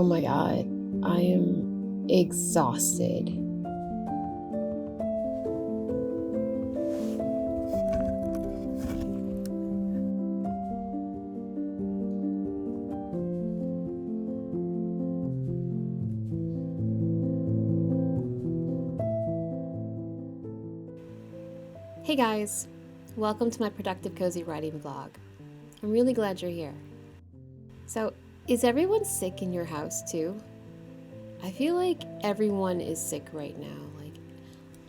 Oh my God, I am exhausted. Hey guys, welcome to my productive cozy writing vlog. I'm really glad you're here. So, is everyone sick in your house too? I feel like everyone is sick right now. Like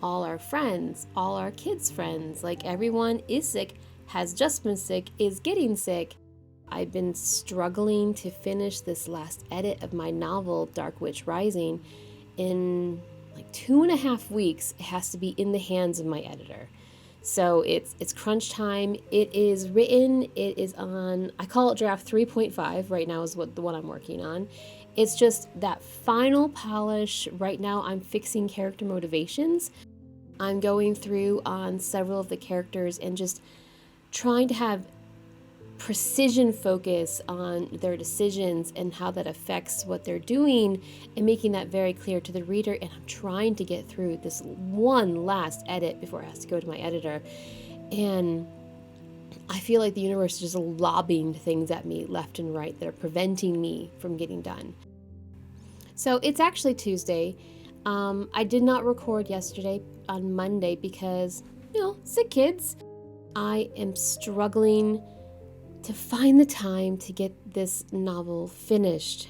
all our friends, all our kids' friends, like everyone is sick, has just been sick, is getting sick. I've been struggling to finish this last edit of my novel, Dark Witch Rising. In like 2.5 weeks, it has to be in the hands of my editor. So it's crunch time. It is written. It is on, I call it draft 3.5 right now is what the one I'm working on. It's just that final polish. Right now I'm fixing character motivations. I'm going through on several of the characters and just trying to have precision focus on their decisions and how that affects what they're doing and making that very clear to the reader. And I'm trying to get through this one last edit before it has to go to my editor. And I feel like the universe is just lobbing things at me left and right that are preventing me from getting done. So it's actually Tuesday. I did not record yesterday on Monday because, sick kids. I am struggling to find the time to get this novel finished.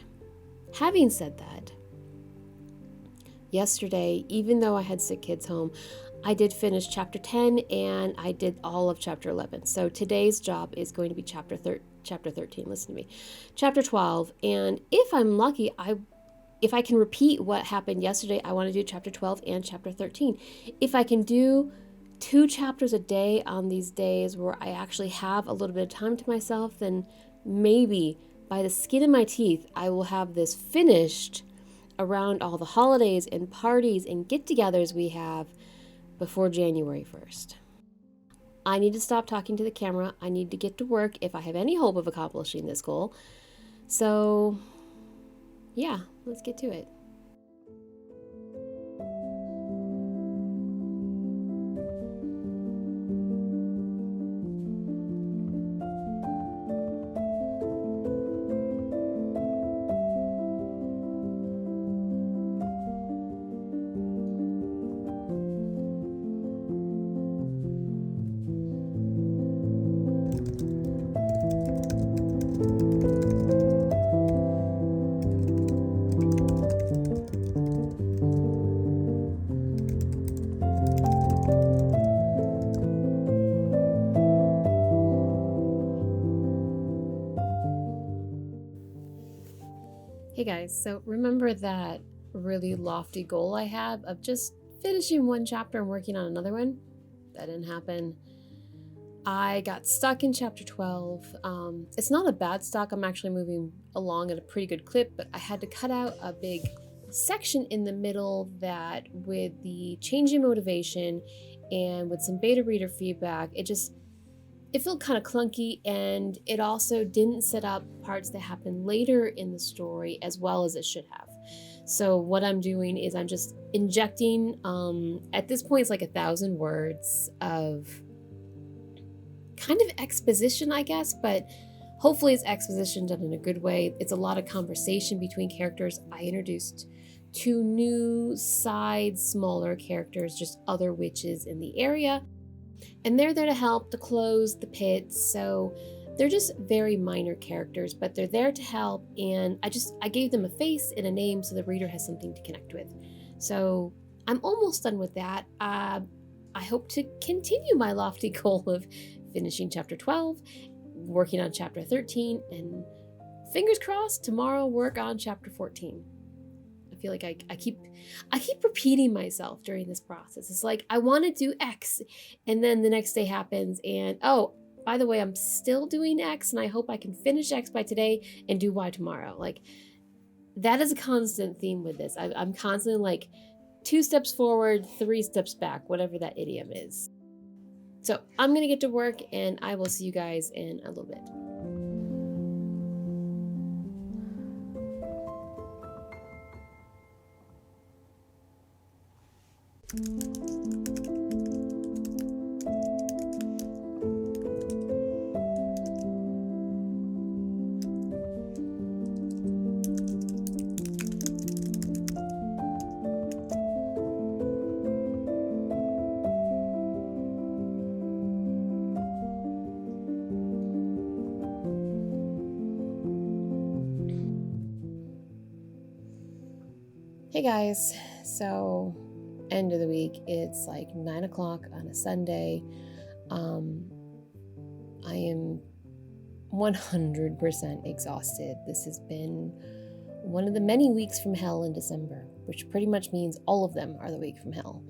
Having said that, yesterday, even though I had sick kids home, I did finish chapter 10 and I did all of chapter 11. So today's job is going to be chapter 13. Listen to me. Chapter 12. And if I'm lucky, if I can repeat what happened yesterday, I want to do chapter 12 and chapter 13. If I can do 2 chapters a day on these days where I actually have a little bit of time to myself, then maybe by the skin of my teeth, I will have this finished around all the holidays and parties and get-togethers we have before January 1st. I need to stop talking to the camera. I need to get to work if I have any hope of accomplishing this goal. So, yeah, let's get to it. Hey guys, so remember that really lofty goal I have of just finishing one chapter and working on another one? That didn't happen. I got stuck in chapter 12. It's not a bad stuck. I'm actually moving along at a pretty good clip, but I had to cut out a big section in the middle that with the changing motivation and with some beta reader feedback, it felt kind of clunky, and it also didn't set up parts that happen later in the story as well as it should have. So what I'm doing is I'm just injecting, at this point it's like 1,000 words of kind of exposition, I guess, but hopefully it's exposition done in a good way. It's a lot of conversation between characters. I introduced 2 new smaller characters, just other witches in the area. And they're there to help to close the pit. So they're just very minor characters, but they're there to help. And I gave them a face and a name so the reader has something to connect with. So I'm almost done with that. I hope to continue my lofty goal of finishing chapter 12, working on chapter 13, and fingers crossed, tomorrow work on chapter 14. I feel like I keep repeating myself during this process. It's like I want to do X, and then the next day happens, and oh, by the way, I'm still doing X, and I hope I can finish X by today and do Y tomorrow. Like that is a constant theme with this. I'm constantly like 2 steps forward, 3 steps back, whatever that idiom is. So I'm gonna get to work, and I will see you guys in a little bit. Hey guys, so end of the week, it's like 9 o'clock on a Sunday. I am 100% exhausted. This has been one of the many weeks from hell in December, which pretty much means all of them are the week from hell.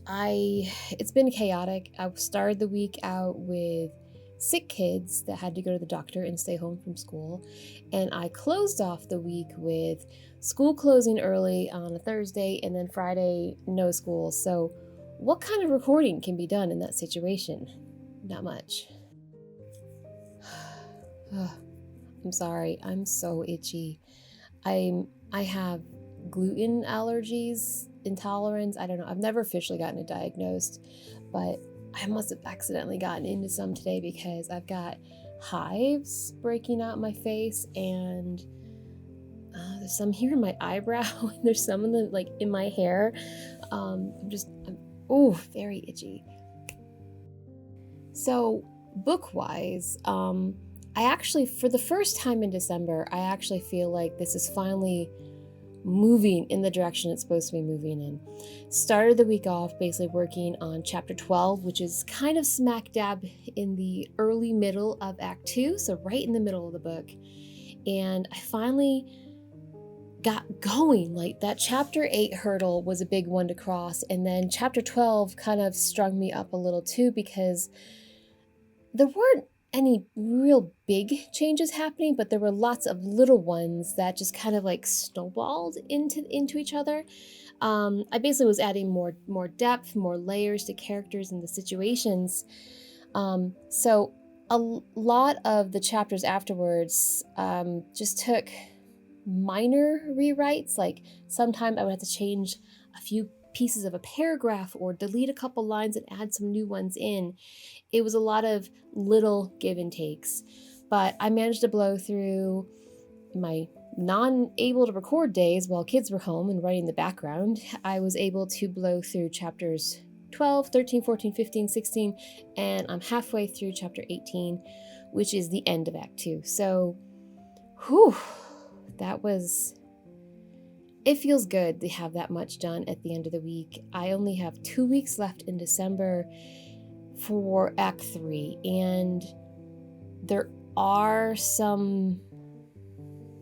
It's been chaotic. I started the week out with sick kids that had to go to the doctor and stay home from school, and I closed off the week with school closing early on a Thursday and then Friday no school. So what kind of recording can be done in that situation? Not much. I'm sorry, I'm so itchy. I have gluten allergies, intolerance. I don't know. I've never officially gotten it diagnosed, but I must have accidentally gotten into some today because I've got hives breaking out my face, and there's some here in my eyebrow, and there's some in the in my hair. I'm very itchy. So book-wise, I actually, for the first time in December, I actually feel like this is finally moving in the direction it's supposed to be moving in. Started the week off basically working on chapter 12, which is kind of smack dab in the early middle of Act 2, so right in the middle of the book. And I finally got going. Like, that chapter 8 hurdle was a big one to cross, and then chapter 12 kind of strung me up a little too, because there weren't any real big changes happening, but there were lots of little ones that just kind of snowballed into each other. I basically was adding more depth, more layers to characters and the situations. So a lot of the chapters afterwards just took minor rewrites. Like, sometimes I would have to change a few pieces of a paragraph or delete a couple lines and add some new ones in. It was a lot of little give and takes, but I managed to blow through my non-able to record days while kids were home and writing the background. I was able to blow through chapters 12, 13, 14, 15, 16, and I'm halfway through chapter 18, which is the end of Act 2. So, it feels good to have that much done at the end of the week. I only have 2 weeks left in December for Act 3, and there are some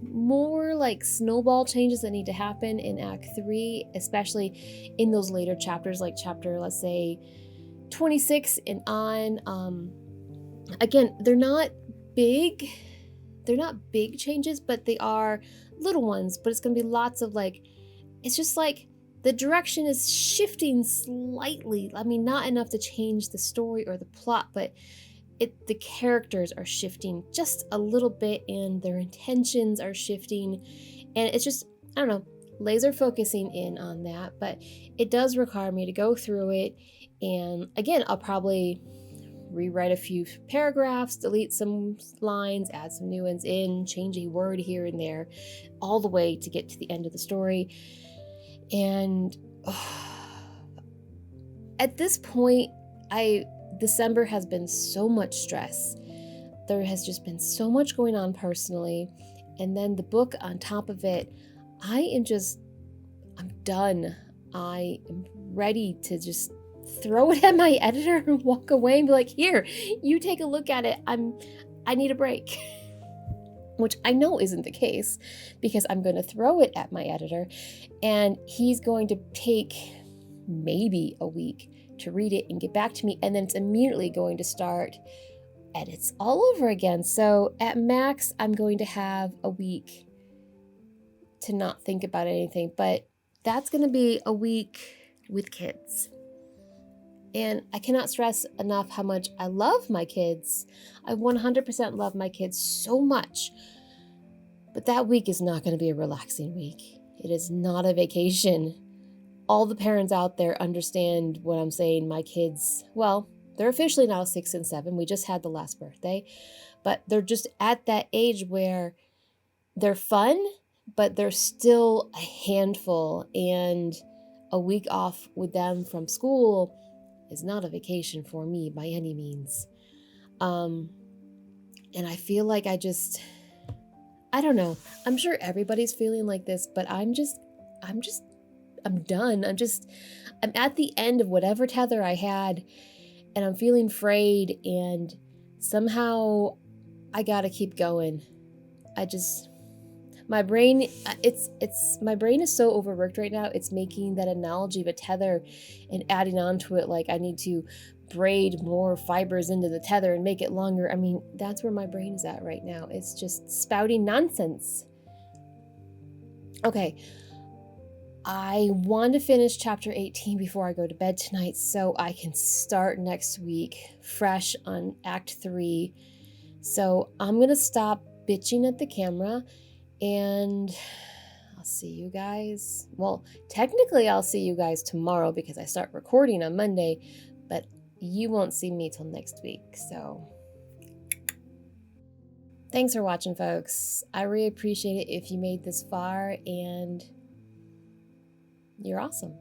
more snowball changes that need to happen in Act 3, especially in those later chapters, like chapter, let's say, 26 and on. Again, they're not big changes, but they are little ones. But it's going to be lots of it's just the direction is shifting slightly. I mean, not enough to change the story or the plot, but the characters are shifting just a little bit, and their intentions are shifting, and it's just, I don't know, laser focusing in on that. But it does require me to go through it, and again, I'll probably rewrite a few paragraphs, delete some lines, add some new ones in, change a word here and there, all the way to get to the end of the story. And at this point, December has been so much stress. There has just been so much going on personally, and then the book on top of it. I'm done. I am ready to just throw it at my editor and walk away and be like, here, you take a look at it. I need a break. Which I know isn't the case, because I'm going to throw it at my editor, and he's going to take maybe a week to read it and get back to me, and then it's immediately going to start edits all over again. So at max, I'm going to have a week to not think about anything, but that's going to be a week with kids. And I cannot stress enough how much I love my kids. I 100% love my kids so much. But that week is not going to be a relaxing week. It is not a vacation. All the parents out there understand what I'm saying. My kids, well, they're officially now 6 and 7. We just had the last birthday, but they're just at that age where they're fun, but they're still a handful. And a week off with them from school is not a vacation for me by any means. And I feel like I don't know. I'm sure everybody's feeling like this, but I'm done. I'm at the end of whatever tether I had, and I'm feeling frayed, and somehow I gotta keep going. My brain, my brain is so overworked right now. It's making that analogy of a tether and adding on to it, like I need to braid more fibers into the tether and make it longer. I mean, that's where my brain is at right now. It's just spouting nonsense. Okay, I want to finish chapter 18 before I go to bed tonight so I can start next week fresh on Act 3. So I'm going to stop bitching at the camera, and I'll see you guys. Well, technically I'll see you guys tomorrow because I start recording on Monday, but you won't see me till next week. So thanks for watching, folks. I really appreciate it if you made this far, and you're awesome.